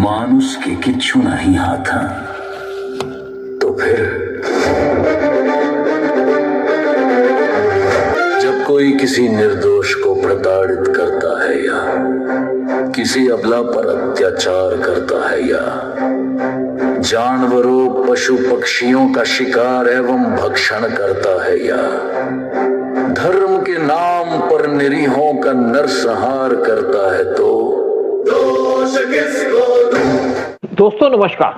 मानुष के किच्छु नहीं हाथा तो फिर जब कोई किसी निर्दोष को प्रताड़ित करता है या किसी अबला पर अत्याचार करता है या जानवरों पशु पक्षियों का शिकार एवं भक्षण करता है या धर्म के नाम पर निरीहों का नरसंहार करता है तो दोष किसको दूं? दोस्तों नमस्कार।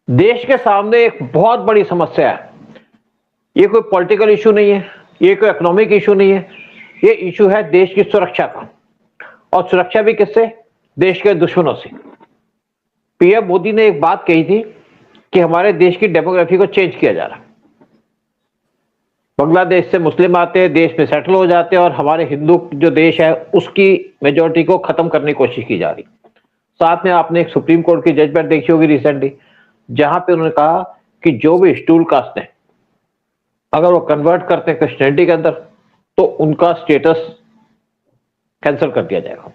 देश के सामने एक बहुत बड़ी समस्या है। ये कोई पॉलिटिकल इशू नहीं है, ये कोई इकोनॉमिक इशू नहीं है, ये इशू है देश की सुरक्षा का। और सुरक्षा भी किससे? देश के दुश्मनों से। पीएम मोदी ने एक बात कही थी कि हमारे देश की डेमोग्राफी को चेंज किया जा रहा है। बांग्लादेश से मुस्लिम आते हैं, देश में सेटल हो जाते हैं और हमारे हिंदू जो देश है उसकी मेजोरिटी को खत्म करने की कोशिश की जा रही। साथ में आपने एक सुप्रीम कोर्ट की जजमेंट देखी होगी रिसेंटली, जहां पे उन्होंने कहा कि जो भी शेड्यूल कास्ट है अगर वो कन्वर्ट करते हैं क्रिश्चियनिटी के अंदर तो उनका स्टेटस कैंसिल कर दिया जाएगा।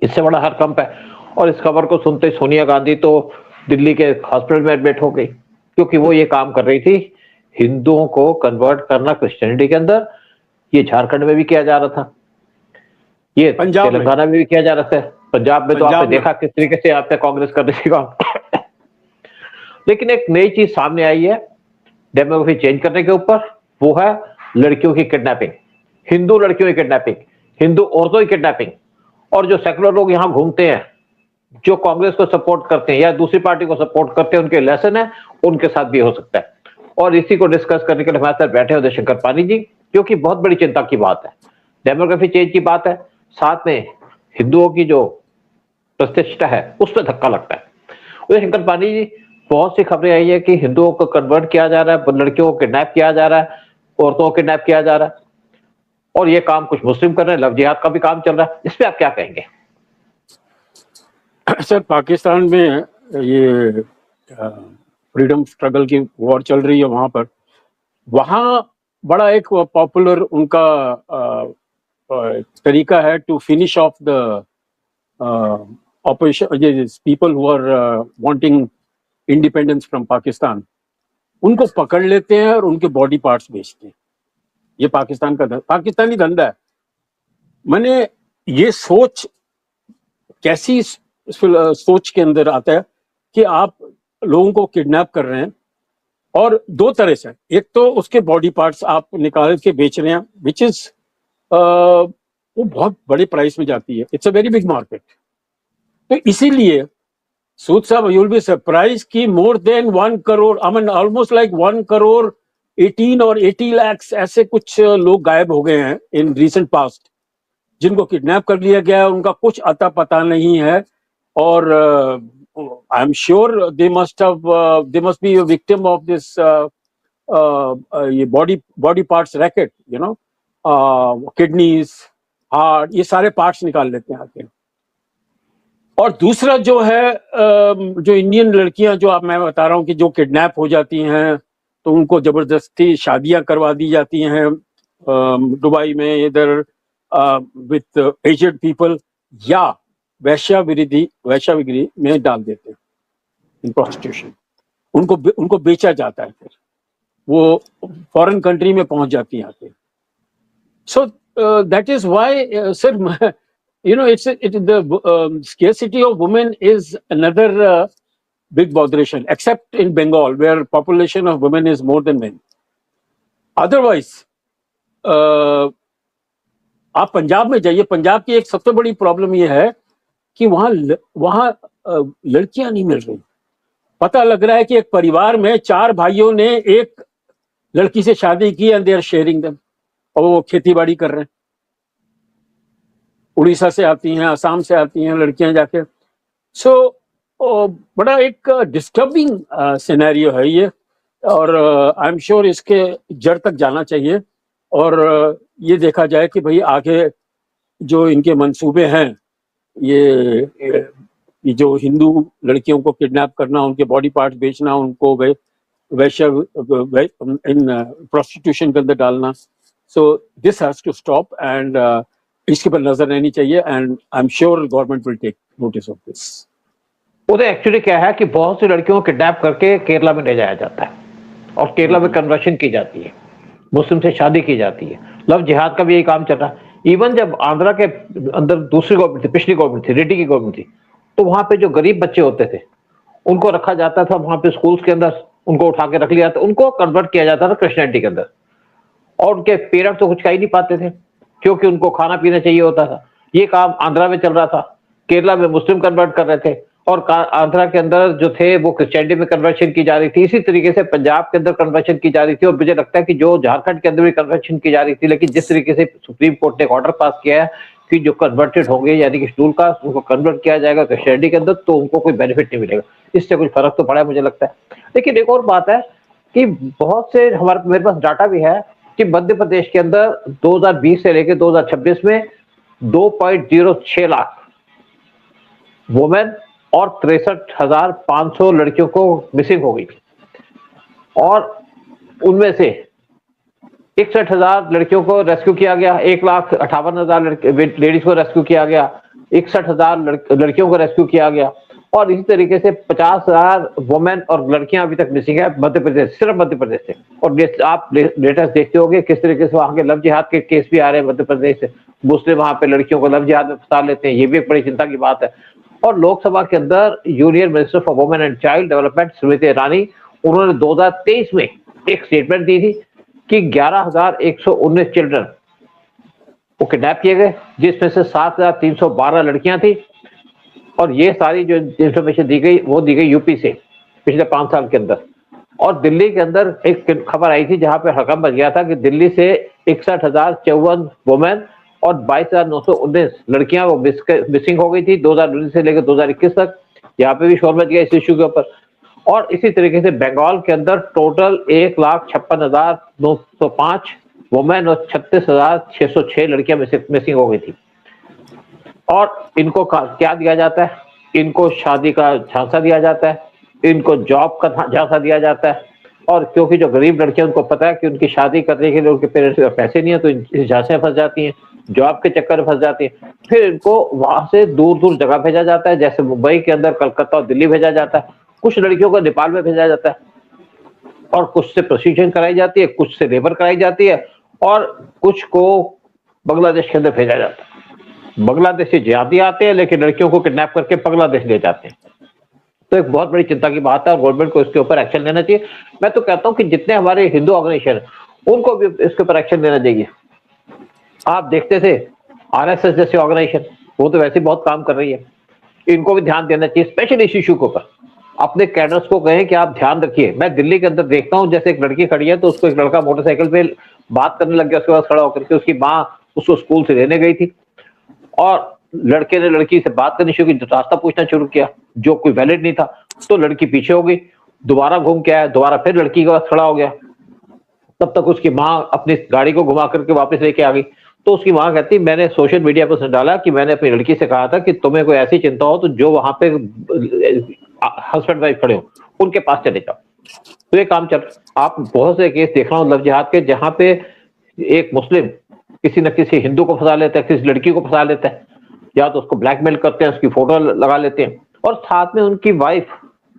इससे बड़ा हरकंप है। और इस खबर को सुनते ही सोनिया गांधी तो दिल्ली के हॉस्पिटल में एडमिट हो गई, क्योंकि वो ये काम कर रही थी हिंदुओं को कन्वर्ट करना क्रिश्चियनिटी के अंदर। ये झारखंड में भी किया जा रहा था, ये तेलंगाना में भी किया जा रहा था, पंजाब में तो आपने देखा किस तरीके से आपने कांग्रेस कर रही थी। लेकिन एक नई चीज सामने आई है डेमोग्राफी चेंज करने के ऊपर, वो है लड़कियों की किडनैपिंग, हिंदू लड़कियों की किडनैपिंग, हिंदू औरतों की किडनैपिंग। और जो सेकुलर लोग यहाँ घूमते हैं, जो कांग्रेस को सपोर्ट करते हैं या दूसरी पार्टी को सपोर्ट करते हैं, उनके लेसन है, उनके साथ भी हो सकता है। और इसी को डिस्कस करने के लिए हमारे साथ बैठे उदय शंकर पानी जी, जो कि बहुत बड़ी चिंता की बात है। डेमोग्राफी चेंज की बात है, साथ में हिंदुओं की जो प्रतिष्ठा है उस पर धक्का लगता है। उदय शंकर पानी जी, बहुत सी खबरें आई है कि हिंदुओं को कन्वर्ट किया जा रहा है, लड़कियों को किडनैप किया जा रहा है, औरतों को किडनैप किया जा रहा है, और ये काम कुछ मुस्लिम कर रहे हैं, लव जिहाद का भी काम चल रहा है। इस पे आप क्या कहेंगे? सर, पाकिस्तान में ये फ्रीडम स्ट्रगल की वॉर चल रही है, वहाँ बड़ा एक पॉपुलर उनका तरीका है to finish off the operation people who are wanting independence from Pakistan. उनको पकड़ लेते हैं और उनके बॉडी पार्ट्स बेचते हैं। ये पाकिस्तान का पाकिस्तानी धंधा है। मैंने ये सोच कैसी सोच के अंदर आता है कि आप लोगों को किडनैप कर रहे हैं, और दो तरह से, एक तो उसके बॉडी पार्ट्स आप निकाल के बेच रहे हैं, विच इज वो बहुत बड़े प्राइस में जाती है। It's a very big market. तो इसीलिए सूद साहब, यू विल बी सरप्राइज कि more than 1 crore, I mean almost like 1 crore 18 और 80 लाख ऐसे कुछ लोग गायब हो गए हैं इन रिसेंट पास्ट, जिनको किडनैप कर लिया गया है। उनका कुछ अता पता नहीं है, और I am sure they must be a victim of this ये body parts racket, you know, kidneys, heart, ये सारे पार्ट्स निकाल लेते हैं आके। और दूसरा जो है, जो इंडियन लड़कियां जो मैं बता रहा हूँ कि जो किडनैप हो जाती हैं, तो उनको जबरदस्ती शादियां करवा दी जाती हैं दुबई में, इधर विथ एजेड पीपल, या वैश्याविगरी में डाल देते हैं इन प्रोस्टिट्यूशन। उनको बेचा जाता है, फिर वो फॉरेन कंट्री में पहुंच जाती हैं आके। So that is why sir, you know, the scarcity of women is another big botheration, except in Bengal, where population of women is more than men. Otherwise, आप पंजाब में जाइए, पंजाब की एक सबसे बड़ी प्रॉब्लम ये है कि वहाँ लड़कियां नहीं मिल रही। पता लग रहा है कि एक परिवार में 4 भाइयों ने एक लड़की से शादी की, and they are sharing them, और वो खेती बाड़ी कर रहे हैं। उड़ीसा से आती हैं, असम से आती हैं लड़कियां जाके। सो बड़ा एक डिस्टर्बिंग सिनेरियो है ये, और आई एम श्योर इसके जड़ तक जाना चाहिए, और ये देखा जाए कि भाई आगे जो इनके मंसूबे हैं, ये जो हिंदू लड़कियों को किडनैप करना, उनके बॉडी पार्ट्स बेचना, उनको वैश्य इन प्रोस्टिट्यूशन के अंदर डालना, so this has to stop, and इसके पर नजर रहनी चाहिए, and I am sure government will take notice of this. उधर एक्चुअली क्या है कि बहुत सी लड़कियों को किडनैप करके केरला में ले जाया जाता है और केरला में कन्वर्शन की जाती है, मुस्लिम से शादी की जाती है। लव जिहाद का भी यही काम चल रहा है। इवन जब आंध्रा के अंदर दूसरी गवर्नमेंट थी, पिछली गवर्नमेंट थी, रेड्डी की गवर्नमेंट थी, तो वहां पे जो गरीब बच्चे होते थे उनको रखा जाता था वहां पे स्कूल्स के अंदर, उनको उठा के रख लिया था, उनको कन्वर्ट किया जाता था क्रिश्चियनिटी के अंदर, और उनके पेरेंट्स तो कुछ कह ही नहीं पाते थे क्योंकि उनको खाना पीना चाहिए होता था। ये काम आंध्रा में चल रहा था, केरला में मुस्लिम कन्वर्ट कर रहे थे और आंध्रा के अंदर जो थे वो क्रिश्चियनिटी में कन्वर्शन की जा रही थी। इसी तरीके से पंजाब के अंदर कन्वर्शन की जा रही थी और मुझे लगता है कि जो झारखंड के अंदर भी कन्वर्शन की जा रही थी, लेकिन जिस तरीके से सुप्रीम कोर्ट ने एक ऑर्डर पास किया है कि जो कन्वर्टेड होंगे यानी कि शेड्यूल कास्ट उनको कन्वर्ट किया जाएगा क्रिश्चियनिटी के अंदर, तो उनको कोई बेनिफिट नहीं मिलेगा। इससे कुछ फर्क तो पड़ा है मुझे लगता है। लेकिन एक और बात है कि बहुत से मेरे पास डाटा भी है कि मध्य प्रदेश के अंदर 2020 से लेकर 2026 में 2.06 लाख वुमेन और 63,500 लड़कियों को मिसिंग हो गई थी और उनमें से 61,000 लड़कियों को रेस्क्यू किया गया, 1,58,000 लेडीज को रेस्क्यू किया गया, 61,000 लड़कियों को रेस्क्यू किया गया और इसी तरीके से 50,000 वुमेन और लड़कियां अभी तक मिसिंग है मध्य प्रदेश, सिर्फ मध्य प्रदेश से। और आप लेटेस्ट देखते होंगे किस तरीके से वहां के लव जिहाद के केस भी आ रहे हैं मध्य प्रदेश से, मुस्लिम वहां पे लड़कियों को लव जिहाद में फंसा लेते हैं, ये भी एक बड़ी चिंता की बात है। और लोकसभा के अंदर union minister for women and child development Smriti Irani, उन्होंने 2023 में एक स्टेटमेंट दी थी कि 11,119 चिल्ड्रन वो किडनैप किए गए, जिसमें से 7,312 लड़कियां थी और ये सारी जो इंफॉर्मेशन दी गई वो दी गई यूपी से पिछले 5 साल के अंदर। और दिल्ली के अंदर एक खबर आई थी जहां पे हकम बच गया था कि दिल्ली से 61,054 वुमेन और 22,919 लड़कियां वो मिसिंग हो गई थी 2019 से लेकर 2021 तक। यहाँ पे भी शोर मच गया इस इश्यू के ऊपर। और इसी तरीके से बंगाल के अंदर टोटल 1,56,905 वुमेन और 36,606 लड़कियां मिसिंग हो गई थी। और इनको क्या दिया जाता है? इनको शादी का झांसा दिया जाता है, इनको जॉब का झांसा दिया जाता है और क्योंकि जो गरीब लड़कियां उनको पता है कि उनकी शादी करने के लिए उनके पेरेंट्स के पैसे नहीं है तो इस झांसे में फंस जाती हैं, जॉब के चक्कर में फंस जाती है। फिर इनको वहां से दूर दूर जगह भेजा जाता है, जैसे मुंबई के अंदर कलकत्ता और दिल्ली भेजा जाता है, कुछ लड़कियों को नेपाल में भेजा जाता है और कुछ से प्रशिक्षण कराई जाती है, कुछ से लेबर कराई जाती है और कुछ को बांग्लादेश के अंदर भेजा जाता है। बांग्लादेश से ज्यादा आते हैं लेकिन लड़कियों को किडनैप करके बांग्लादेश ले जाते हैं। तो एक बहुत बड़ी चिंता की बात है और गवर्नमेंट को इसके ऊपर एक्शन लेना चाहिए। मैं तो कहता हूं कि जितने हमारे हिंदू ऑर्गेनाइजेशन उनको भी इसके ऊपर एक्शन लेना चाहिए। आप देखते थे आरएसएस जैसे ऑर्गेनाइजेशन, वो तो वैसे बहुत काम कर रही है, इनको भी ध्यान देना चाहिए स्पेशली इस इशू के ऊपर। अपने कैडर्स को कहें कि आप ध्यान रखिए। मैं दिल्ली के अंदर देखता हूं जैसे एक लड़की खड़ी है तो उसको एक लड़का मोटरसाइकिल पे बात करने लग गया, उसके पास खड़ा होकर के उसकी माँ उसको स्कूल से लेने गई थी और लड़के ने लड़की से बात करनी शुरू की, रास्ता पूछना शुरू किया जो कोई वैलिड नहीं था, तो लड़की पीछे हो गई, दोबारा घूम के आया, दोबारा फिर लड़की के पास खड़ा हो गया। तब तक उसकी माँ अपनी गाड़ी को घुमा करके वापस लेके आ गई। तो उसकी माँ कहती मैंने सोशल मीडिया पर डाला कि मैंने अपनी लड़की से कहा था कि तुम्हें कोई ऐसी चिंता हो तो जो वहां पे हस्बैंड वाइफ खड़े हो उनके पास चले जाओ। तो ये काम चल, आप बहुत से केस देख रहा हूँ लव जिहाद के, जहां पे एक मुस्लिम किसी न किसी हिंदू को फंसा लेता है, किसी लड़की को फंसा लेता है, या तो उसको ब्लैकमेल करते हैं, उसकी फोटो लगा लेते हैं और साथ में उनकी वाइफ,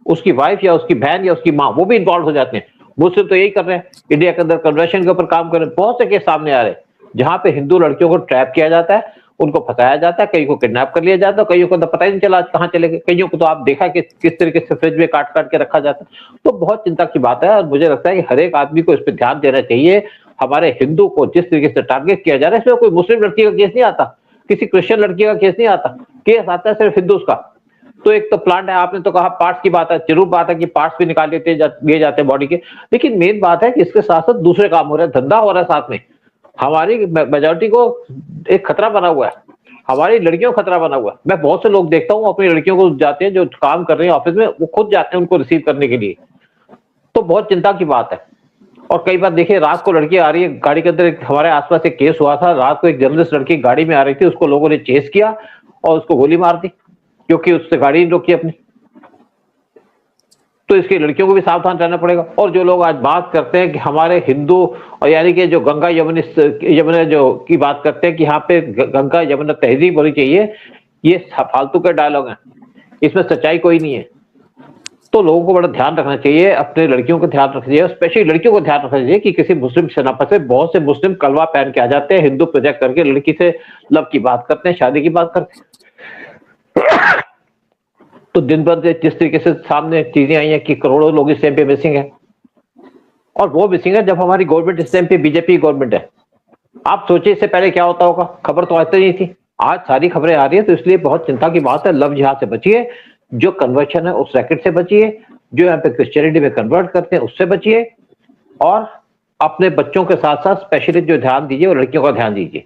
उसकी वाइफ या उसकी बहन या उसकी माँ वो भी इन्वॉल्व हो जाते हैं। मुस्लिम तो यही कर रहे हैं, इंडिया के अंदर कन्वर्शन के ऊपर काम कर रहे हैं। बहुत से केस सामने आ रहे हैं जहां पे हिंदू लड़कियों को ट्रैप किया जाता है, उनको फंसाया जाता है, कई को किडनैप कर लिया जाता है, कईयों को तो पता ही नहीं चला कहाँ चले गए, कईयों को तो आप देखा कि किस तरीके से फ्रिज में काट काट के रखा जाता है। तो बहुत चिंता की बात है और मुझे लगता है कि हर एक आदमी को इस पर ध्यान देना चाहिए। हमारे हिंदू को जिस तरीके से टारगेट किया जा रहा है, इसमें कोई मुस्लिम लड़की का केस नहीं आता, किसी क्रिश्चियन लड़की का केस नहीं आता, केस आता है सिर्फ हिंदू का। तो एक तो प्लांट है, आपने तो कहा पार्ट्स की बात है, जरूर बात है कि पार्ट्स भी निकाल लेते दिए जाते हैं बॉडी के, लेकिन मेन बात है कि इसके साथ साथ दूसरे काम हो रहे हैं, धंधा हो रहा है साथ में। हमारी मेजोरिटी को एक खतरा बना हुआ है, हमारी लड़कियों को खतरा बना हुआ है। मैं बहुत से लोग देखता हूँ अपनी लड़कियों को जाते हैं जो काम कर रहे हैं ऑफिस में, वो खुद जाते हैं उनको रिसीव करने के लिए। तो बहुत चिंता की बात है। और कई बार देखिए रात को लड़की आ रही है गाड़ी के अंदर, हमारे आसपास एक केस हुआ था, रात को एक जर्नलिस्ट लड़की गाड़ी में आ रही थी, उसको लोगों ने चेस किया और उसको गोली मार दी क्योंकि उससे गाड़ी नहीं रोकी अपनी। तो इसके लड़कियों को भी सावधान रहना पड़ेगा। और जो लोग आज बात करते हैं कि हमारे हिंदू और यानी कि जो गंगा यमुना जो की बात करते हैं कि यहाँ पे गंगा यमुना तहजीब होनी चाहिए, ये फालतू के डायलॉग हैं। इसमें सच्चाई कोई नहीं है। तो लोगों को बड़ा ध्यान रखना चाहिए, अपने लड़कियों को ध्यान रखना चाहिए, स्पेशली लड़कियों को ध्यान रखना चाहिए कि किसी मुस्लिम शनाफत से बहुत से मुस्लिम कलवा पहन के आ जाते हैं, हिंदू प्रोजेक्ट करके लड़की से लव की बात करते हैं, शादी की बात करते हैं। तो दिन भर जिस तरीके से सामने चीजें आई हैं कि करोड़ों लोग इस टाइम पे मिसिंग है, और वो मिसिंग है जब हमारी गवर्नमेंट इस टाइम पे बीजेपी गवर्नमेंट है। आप सोचिए इससे पहले क्या होता होगा, खबर तो आती नहीं थी, आज सारी खबरें आ रही है, तो इसलिए बहुत चिंता की बात है। लव जिहाद से बचिए, जो कन्वर्शन है उस रैकेट से बचिए, जो यहाँ पे क्रिश्चियनिटी में कन्वर्ट करते हैं उससे बचिए, और अपने बच्चों के साथ साथ स्पेशली जो ध्यान दीजिए वो लड़कियों का ध्यान दीजिए।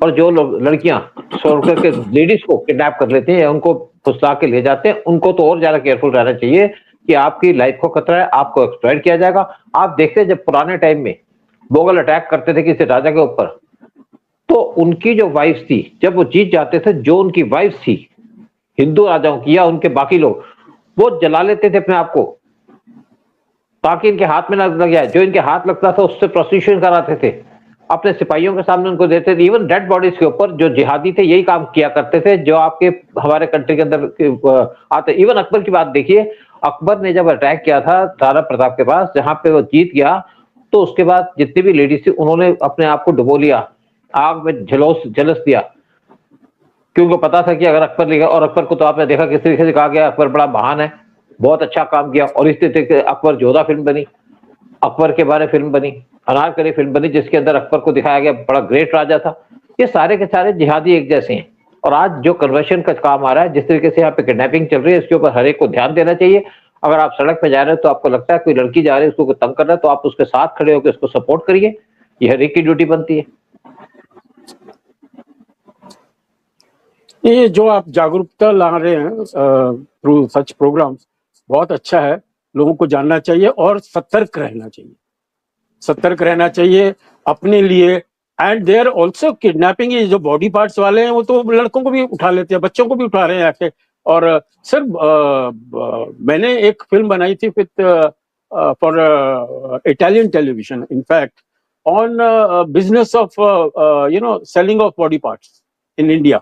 और जो लड़कियां छोड़ करके लेडीज को किडनैप कर लेते हैं या उनको फुसला के ले जाते हैं, उनको तो और ज्यादा केयरफुल रहना चाहिए कि आपकी लाइफ को खतरा है, आपको एक्सप्लॉइट किया जाएगा। आप देखते हैं जब पुराने टाइम में मुगल अटैक करते थे किसी राजा के ऊपर, तो उनकी जो वाइफ थी, जब वो जीत जाते थे, जो उनकी वाइफ थी हिंदू राजाओं की या उनके बाकी लोग, वो जला लेते थे अपने आप को ताकि इनके हाथ में ना लग जाए। जो इनके हाथ लगता था उससे प्रोस्टिट्यूशन कराते थे, अपने सिपाहियों के सामने उनको देते थे। इवन डेड बॉडीज के ऊपर जो जिहादी थे यही काम किया करते थे, जो आपके हमारे कंट्री के अंदर आते। इवन अकबर की बात देखिए, अकबर ने जब अटैक किया था राणा प्रताप के पास, जहां पे वो जीत गया, तो उसके बाद जितनी भी लेडीज थी उन्होंने अपने आप को डुबो लिया, आग में झलस दिया, क्योंकि पता था कि अगर अकबर लेगा, और अकबर को तो आपने देखा किस तरीके से कहा गया अकबर बड़ा महान है, बहुत अच्छा काम किया, और इस तरीके से अकबर जोधा फिल्म बनी, अकबर के बारे फिल्म बनी, अनारकली फिल्म बनी, जिसके अंदर अकबर को दिखाया गया बड़ा ग्रेट राजा था। ये सारे के सारे जिहादी एक जैसे हैं। और आज जो कन्वर्शन का काम आ रहा है, जिस तरीके से यहाँ पे किडनैपिंग चल रही है, इसके ऊपर हर एक को ध्यान देना चाहिए। अगर आप सड़क पे जा रहे हो तो आपको लगता है कोई लड़की जा रही है, उसको कोई तंग कर रहा है, तो आप उसके साथ खड़े होकर उसको सपोर्ट करिए, ये हर एक की ड्यूटी बनती है। ये जो आप जागरूकता ला रहे हैं थ्रू सच प्रोग्राम्स, बहुत अच्छा है। लोगों को जानना चाहिए और सतर्क रहना चाहिए, सतर्क रहना चाहिए अपने लिए। एंड देयर ऑल्सो किडनैपिंग, ये जो बॉडी पार्ट्स वाले हैं वो तो लड़कों को भी उठा लेते हैं, बच्चों को भी उठा रहे हैं आके। और सर मैंने एक फिल्म बनाई थी with for Italian television in fact on business of selling of body parts in India.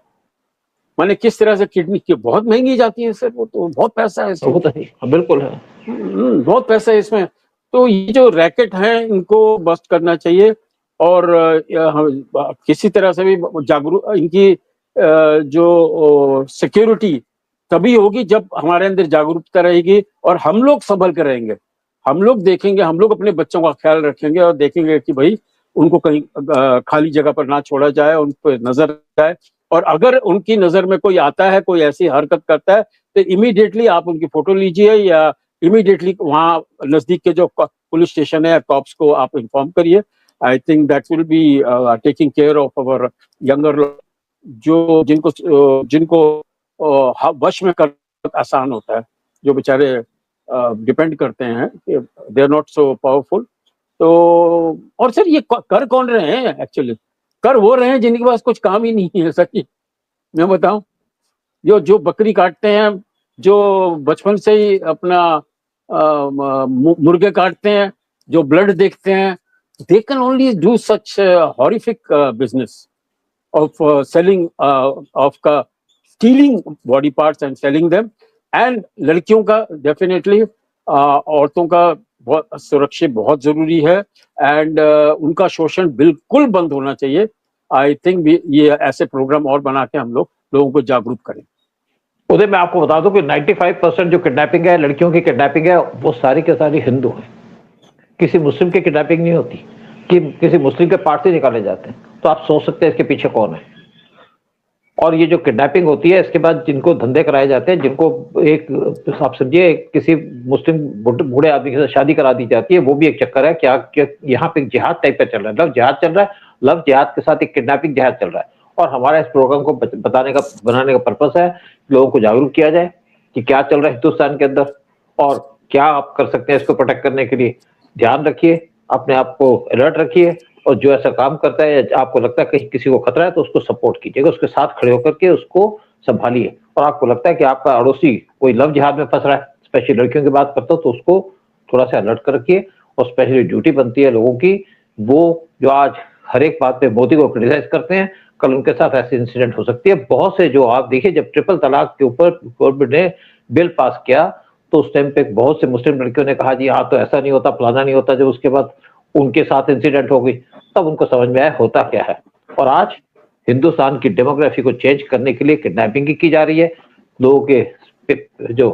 माने किस तरह से किडनी की बहुत महंगी जाती है सर, वो तो बहुत पैसा है इसमें। वो तो बिल्कुल है, बहुत पैसा है इसमें। तो ये जो रैकेट है इनको बस्ट करना चाहिए, और किसी तरह से भी जागरूक, इनकी जो सिक्योरिटी तभी होगी जब हमारे अंदर जागरूकता रहेगी और हम लोग संभल कर रहेंगे, हम लोग देखेंगे, हम लोग अपने बच्चों का ख्याल रखेंगे और देखेंगे कि भाई उनको कहीं खाली जगह पर ना छोड़ा जाए, उन पर नजर जाए। और अगर उनकी नजर में कोई आता है, कोई ऐसी हरकत करता है, तो इमीडिएटली आप उनकी फोटो लीजिए या इमीडिएटली वहाँ नजदीक के जो पुलिस स्टेशन है, कॉप्स को आप इन्फॉर्म करिए। I think that will be taking care of our younger, जो जिनको वश में कर आसान होता है, जो बेचारे डिपेंड करते हैं, they are not so powerful. तो और सर ये कर कौन रहे हैं एक्चुअली? कर वो रहे हैं जिनके पास कुछ काम ही नहीं है सर। मैं बताऊं, जो बकरी काटते हैं, जो बचपन से ही अपना मुर्गे काटते हैं, जो ब्लड देखते हैं, they can only do such horrific business of selling of stealing body parts and selling them. And लड़कियों का डेफिनेटली औरतों का बहुत सुरक्षा बहुत जरूरी है, एंड उनका शोषण बिल्कुल बंद होना चाहिए। आई थिंक ये ऐसे प्रोग्राम और बना के हम लोगों को जागरूक करें। उदय, मैं आपको बता दूं कि 95% जो किडनैपिंग है, लड़कियों की किडनैपिंग है, वो सारी के सारी हिंदू है। किसी मुस्लिम की किडनैपिंग नहीं होती कि किसी मुस्लिम के पार्ट से निकाले जाते हैं। तो आप सोच सकते हैं इसके पीछे कौन है। और ये जो किडनैपिंग होती है, इसके बाद जिनको धंधे कराए जाते हैं, जिनको एक आप समझिए किसी मुस्लिम बूढ़े आदमी के साथ शादी करा दी जाती है, वो भी एक चक्कर है। क्या यहाँ पे जिहाद टाइप का चल रहा है, लव जिहाद चल रहा है, लव जिहाद के साथ एक किडनैपिंग जिहाद चल रहा है। और हमारा इस प्रोग्राम को बनाने का पर्पस है लोगों को जागरूक किया जाए कि क्या चल रहा है हिंदुस्तान के अंदर और क्या आप कर सकते हैं इसको प्रोटेक्ट करने के लिए। ध्यान रखिए, अपने आप को अलर्ट रखिए, और जो ऐसा काम करता है या आपको लगता है कहीं किसी को खतरा है तो उसको सपोर्ट कीजिएगा, उसके साथ खड़े होकर के उसको संभालिए। और आपको लगता है कि आपका अड़ोसी कोई लव जिहाद में फंस रहा है, स्पेशली लड़कियों की बात करता हो, तो उसको थोड़ा सा अलर्ट कर रखिए। और स्पेशली ड्यूटी बनती है लोगों की, वो जो आज हर एक बात पे मोदी को क्रिटिसाइज करते हैं, कल उनके साथ ऐसी इंसिडेंट हो सकती है। बहुत से जो आप देखिए, जब ट्रिपल तलाक के ऊपर गवर्नमेंट ने बिल पास किया तो उस टाइम पे बहुत से मुस्लिम लड़कियों ने कहा जी हाँ तो ऐसा नहीं होता, फलाना नहीं होता। जब उसके बाद उनके साथ इंसिडेंट हो गई तब उनको समझ में आया होता क्या है। और आज हिंदुस्तान की डेमोग्राफी को चेंज करने के लिए किडनैपिंग की जा रही है। लोगों के जो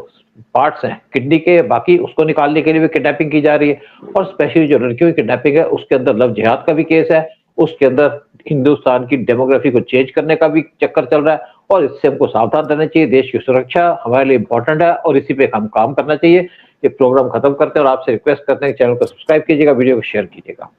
पार्ट्स हैं किडनी के, बाकी उसको निकालने के लिए भी किडनैपिंग की जा रही है। और स्पेशली जो लड़कियों की किडनैपिंग है उसके अंदर लव जिहाद का भी केस है, उसके अंदर हिंदुस्तान की डेमोग्राफी को चेंज करने का भी चक्कर चल रहा है। और इससे हमको सावधान रहना चाहिए। देश की सुरक्षा हमारे लिए इंपॉर्टेंट है और इसी पे हम काम करना चाहिए। ये प्रोग्राम खत्म करते हैं और आपसे रिक्वेस्ट करते हैं कि चैनल को सब्सक्राइब कीजिएगा, वीडियो को शेयर कीजिएगा।